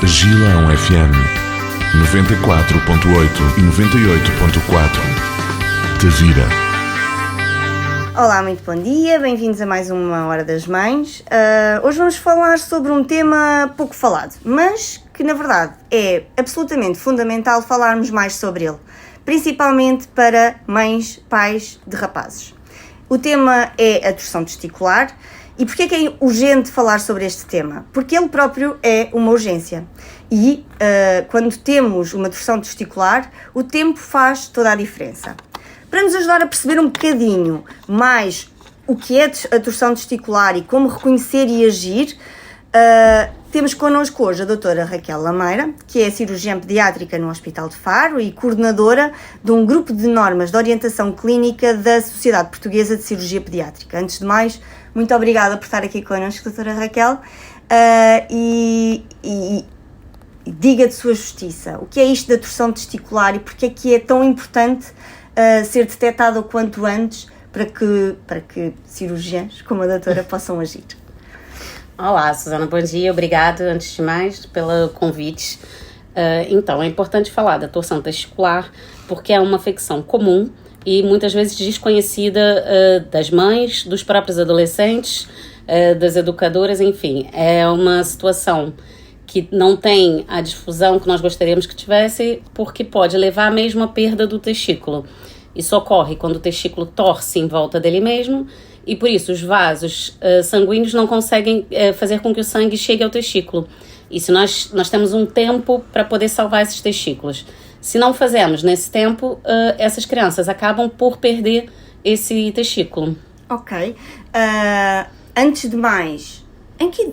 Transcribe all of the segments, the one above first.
Gilão FM 94.8 e 98.4. Te vira. Olá, muito bom dia, bem-vindos a mais uma Hora das Mães. Hoje vamos falar sobre um tema pouco falado, mas que na verdade é absolutamente fundamental falarmos mais sobre ele, principalmente para mães, pais de rapazes. O tema é a torção testicular. E porquê é que é urgente falar sobre este tema? Porque ele próprio é uma urgência. E quando temos uma torção testicular, o tempo faz toda a diferença. Para nos ajudar a perceber um bocadinho mais o que é a torção testicular e como reconhecer e agir, temos connosco hoje a doutora Raquel Lameira, que é cirurgiã pediátrica no Hospital de Faro e coordenadora de um grupo de normas de orientação clínica da Sociedade Portuguesa de Cirurgia Pediátrica. Antes de mais, muito obrigada por estar aqui connosco, doutora Raquel, e diga de sua justiça, o que é isto da torção testicular e porque é que é tão importante ser detectada o quanto antes para que cirurgiãs como a doutora possam agir. Olá, Susana, bom dia, obrigado antes de mais pelo convite. Então, é importante falar da torção testicular porque é uma afecção comum e muitas vezes desconhecida das mães, dos próprios adolescentes, das educadoras, enfim. É uma situação que não tem a difusão que nós gostaríamos que tivesse, porque pode levar mesmo à perda do testículo. Isso ocorre quando o testículo torce em volta dele mesmo e por isso os vasos sanguíneos não conseguem fazer com que o sangue chegue ao testículo. E se nós temos um tempo para poder salvar esses testículos. Se não fazemos nesse tempo, essas crianças acabam por perder esse testículo. Ok. Antes de mais,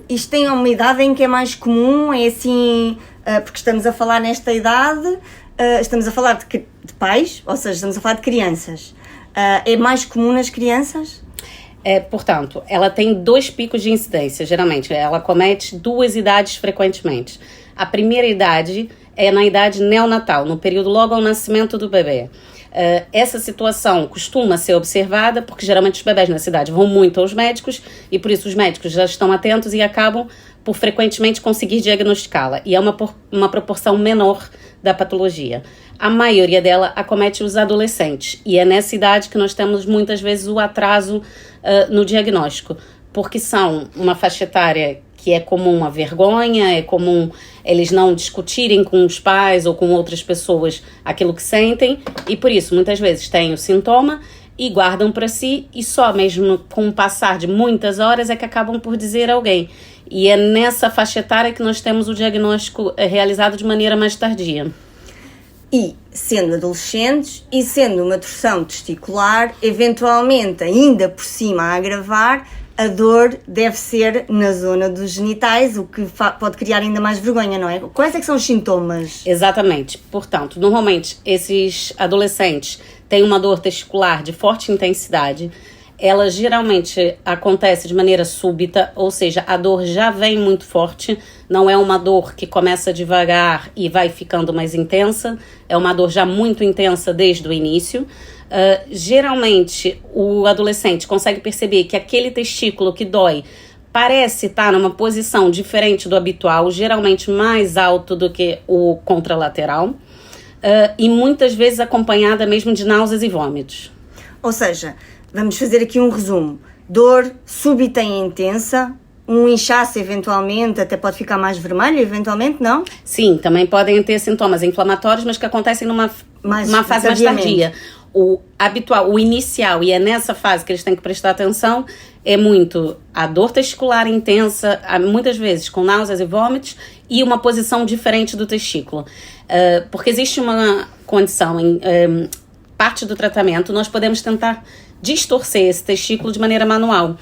isto tem uma idade em que é mais comum, é assim, porque estamos a falar nesta idade, estamos a falar de pais, ou seja, estamos a falar de crianças. É mais comum nas crianças? Portanto, ela tem 2 picos de incidência, geralmente. Ela comete 2 idades frequentemente. A primeira idade é na idade neonatal, no período logo ao nascimento do bebê. Essa situação costuma ser observada porque geralmente os bebés na cidade vão muito aos médicos e por isso os médicos já estão atentos e acabam por frequentemente conseguir diagnosticá-la. E é uma proporção menor da patologia. A maioria dela acomete os adolescentes e é nessa idade que nós temos muitas vezes o atraso no diagnóstico, porque são uma faixa etária que é comum a vergonha, é comum eles não discutirem com os pais ou com outras pessoas aquilo que sentem e por isso muitas vezes têm o sintoma e guardam para si e só mesmo com o passar de muitas horas é que acabam por dizer a alguém. E é nessa faixa etária que nós temos o diagnóstico realizado de maneira mais tardia. E, sendo adolescentes e sendo uma torção testicular, eventualmente, ainda por cima a agravar, a dor deve ser na zona dos genitais, o que pode criar ainda mais vergonha, não é? Quais é que são os sintomas? Exatamente. Portanto, normalmente, esses adolescentes têm uma dor testicular de forte intensidade. Ela geralmente acontece de maneira súbita, ou seja, a dor já vem muito forte, não é uma dor que começa devagar e vai ficando mais intensa, é uma dor já muito intensa desde o início. Geralmente, o adolescente consegue perceber que aquele testículo que dói parece estar numa posição diferente do habitual, geralmente mais alto do que o contralateral, e muitas vezes acompanhada mesmo de náuseas e vômitos. Ou seja, vamos fazer aqui um resumo. Dor súbita e intensa, um inchaço eventualmente, até pode ficar mais vermelho, eventualmente, não? Sim, também podem ter sintomas inflamatórios, mas que acontecem numa fase mais tardia. O habitual, o inicial, e é nessa fase que eles têm que prestar atenção, é muito a dor testicular intensa, muitas vezes com náuseas e vômitos, e uma posição diferente do testículo. Porque existe uma condição em parte do tratamento, nós podemos tentar distorcer esse testículo de maneira manual.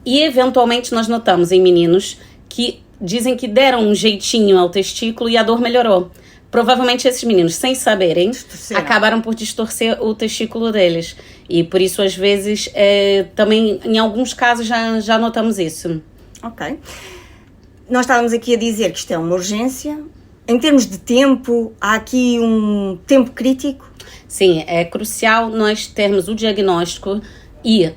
E, eventualmente, nós notamos em meninos que dizem que deram um jeitinho ao testículo e a dor melhorou. Provavelmente esses meninos, sem saberem, acabaram por distorcer o testículo deles. E, por isso, às vezes, também, em alguns casos, já notamos isso. Ok. Nós estávamos aqui a dizer que isto é uma urgência. Em termos de tempo, há aqui um tempo crítico? Sim, é crucial nós termos o diagnóstico e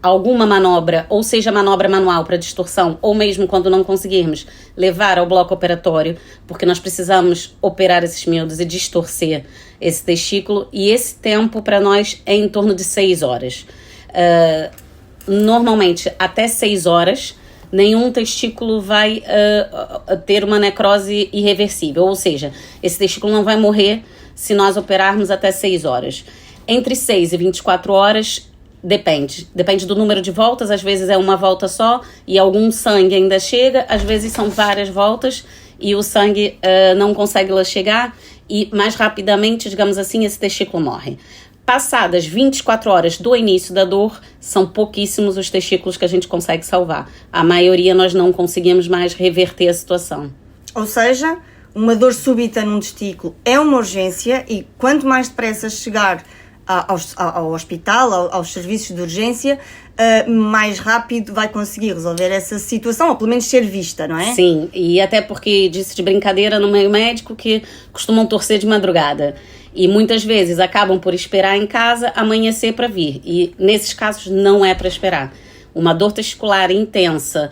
alguma manobra, ou seja, manobra manual para distorção, ou mesmo quando não conseguirmos levar ao bloco operatório, porque nós precisamos operar esses miúdos e distorcer esse testículo, e esse tempo para nós é em torno de 6 horas. Normalmente, até 6 horas, nenhum testículo vai ter uma necrose irreversível, ou seja, esse testículo não vai morrer se nós operarmos até 6 horas. Entre 6 e 24 horas, depende do número de voltas, às vezes é uma volta só e algum sangue ainda chega, às vezes são várias voltas e o sangue não consegue lá chegar e mais rapidamente, digamos assim, esse testículo morre. Passadas 24 horas do início da dor, são pouquíssimos os testículos que a gente consegue salvar. A maioria nós não conseguimos mais reverter a situação. Ou seja, uma dor súbita num testículo é uma urgência e quanto mais depressa chegar ao hospital, aos serviços de urgência, mais rápido vai conseguir resolver essa situação, ou pelo menos ser vista, não é? Sim, e até porque disse de brincadeira no meio médico que costumam torcer de madrugada. E muitas vezes acabam por esperar em casa amanhecer para vir. E nesses casos não é para esperar. Uma dor testicular intensa,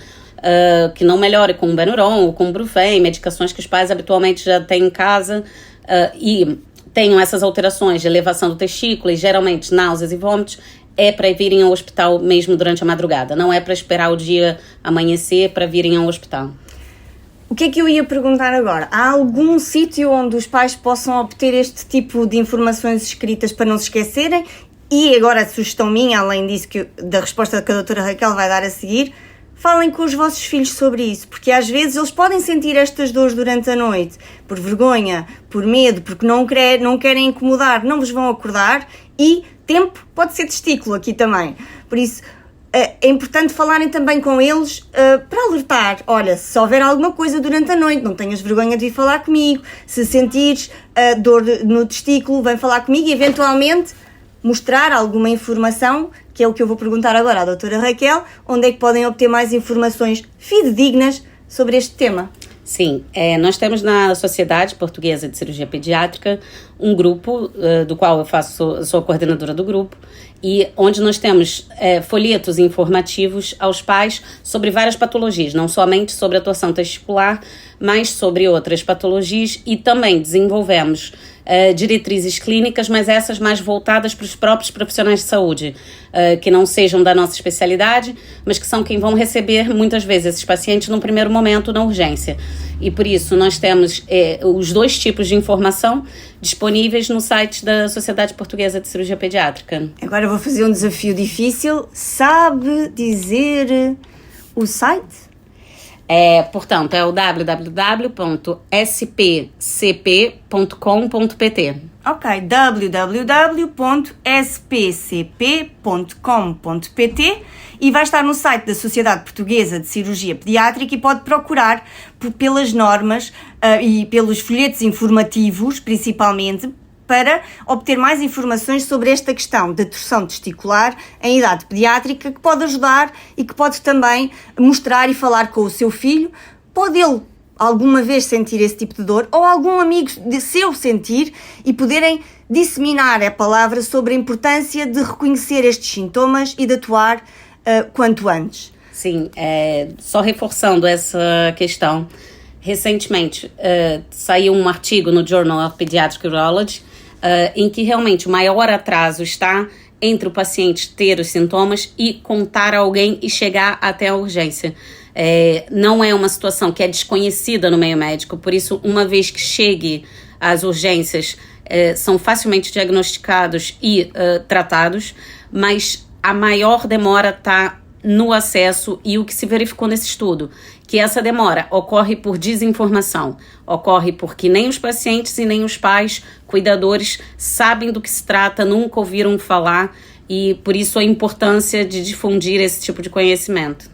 que não melhore com Benuron ou com Brufen, medicações que os pais habitualmente já têm em casa, e tenham essas alterações de elevação do testículo e geralmente náuseas e vômitos, é para virem ao hospital mesmo durante a madrugada. Não é para esperar o dia amanhecer para virem ao hospital. O que é que eu ia perguntar agora? Há algum sítio onde os pais possam obter este tipo de informações escritas para não se esquecerem? E agora a sugestão minha, além disso, da resposta que a doutora Raquel vai dar a seguir, falem com os vossos filhos sobre isso, porque às vezes eles podem sentir estas dores durante a noite, por vergonha, por medo, porque não querem incomodar, não vos vão acordar, e tempo pode ser testículo aqui também. Por isso, é importante falarem também com eles para alertar. Olha, se houver alguma coisa durante a noite, não tenhas vergonha de vir falar comigo. Se sentires dor no testículo, vem falar comigo e eventualmente mostrar alguma informação, que é o que eu vou perguntar agora à doutora Raquel, onde é que podem obter mais informações fidedignas sobre este tema. Sim, nós temos na Sociedade Portuguesa de Cirurgia Pediátrica um grupo, do qual eu sou a coordenadora do grupo, e onde nós temos folhetos informativos aos pais sobre várias patologias, não somente sobre a torção testicular, mas sobre outras patologias, e também desenvolvemos diretrizes clínicas, mas essas mais voltadas para os próprios profissionais de saúde, que não sejam da nossa especialidade, mas que são quem vão receber muitas vezes esses pacientes num primeiro momento na urgência. E por isso nós temos os dois tipos de informação disponíveis no site da Sociedade Portuguesa de Cirurgia Pediátrica. Agora eu vou fazer um desafio difícil. Sabe dizer o site? Portanto, é o www.spcp.com.pt. Ok, www.spcp.com.pt, e vai estar no site da Sociedade Portuguesa de Cirurgia Pediátrica e pode procurar pelas normas e pelos folhetos informativos, principalmente, para obter mais informações sobre esta questão da torção testicular em idade pediátrica, que pode ajudar e que pode também mostrar e falar com o seu filho. Pode ele alguma vez sentir esse tipo de dor, ou algum amigo seu sentir, e poderem disseminar a palavra sobre a importância de reconhecer estes sintomas e de atuar quanto antes. Sim, só reforçando essa questão, recentemente saiu um artigo no Journal of Pediatric Urology, em que realmente o maior atraso está entre o paciente ter os sintomas e contar a alguém e chegar até a urgência. Não é uma situação que é desconhecida no meio médico, por isso, uma vez que chegue às urgências, são facilmente diagnosticados e tratados, mas a maior demora está no acesso, e o que se verificou nesse estudo, que essa demora ocorre por desinformação, ocorre porque nem os pacientes e nem os pais, cuidadores, sabem do que se trata, nunca ouviram falar, e por isso a importância de difundir esse tipo de conhecimento.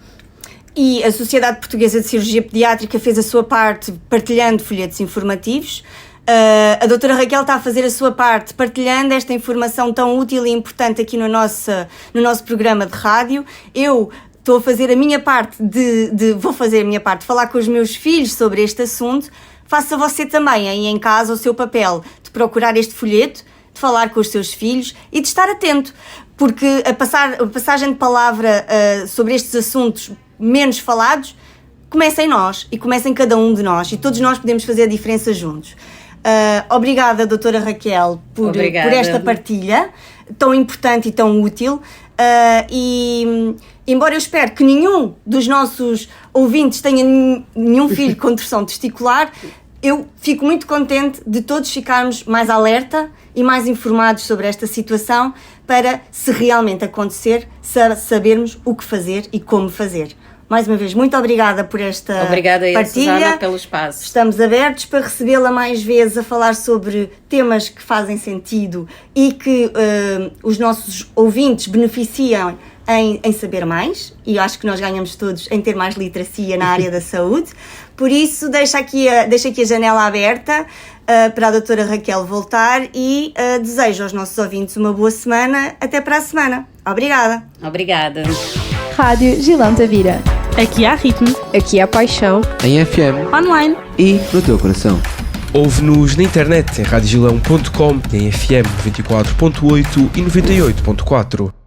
E a Sociedade Portuguesa de Cirurgia Pediátrica fez a sua parte partilhando folhetos informativos. A doutora Raquel está a fazer a sua parte partilhando esta informação tão útil e importante aqui no nosso programa de rádio. Eu estou a fazer a minha parte vou fazer a minha parte, falar com os meus filhos sobre este assunto. Faça você também aí em casa o seu papel de procurar este folheto, de falar com os seus filhos e de estar atento, porque a passagem de palavra sobre estes assuntos menos falados começa em nós e começa em cada um de nós, e todos nós podemos fazer a diferença juntos. Obrigada, doutora Raquel, por esta partilha tão importante e tão útil. E embora eu espero que nenhum dos nossos ouvintes tenha nenhum filho com torção testicular, eu fico muito contente de todos ficarmos mais alerta e mais informados sobre esta situação, para, se realmente acontecer, sabermos o que fazer e como fazer. Mais uma vez, muito obrigada por esta partilha. Obrigada aí, Susana, pelo espaço. Estamos abertos para recebê-la mais vezes a falar sobre temas que fazem sentido e que os nossos ouvintes beneficiam em saber mais, e eu acho que nós ganhamos todos em ter mais literacia na área da saúde. Por isso, deixo aqui a janela aberta para a doutora Raquel voltar, e desejo aos nossos ouvintes uma boa semana. Até para a semana. Obrigada. Obrigada. Rádio Gilão Tavira. Aqui há ritmo. Aqui há paixão. Em FM. Online. E no teu coração. Ouve-nos na internet em radiogilão.com, em FM 94.8 e 98.4.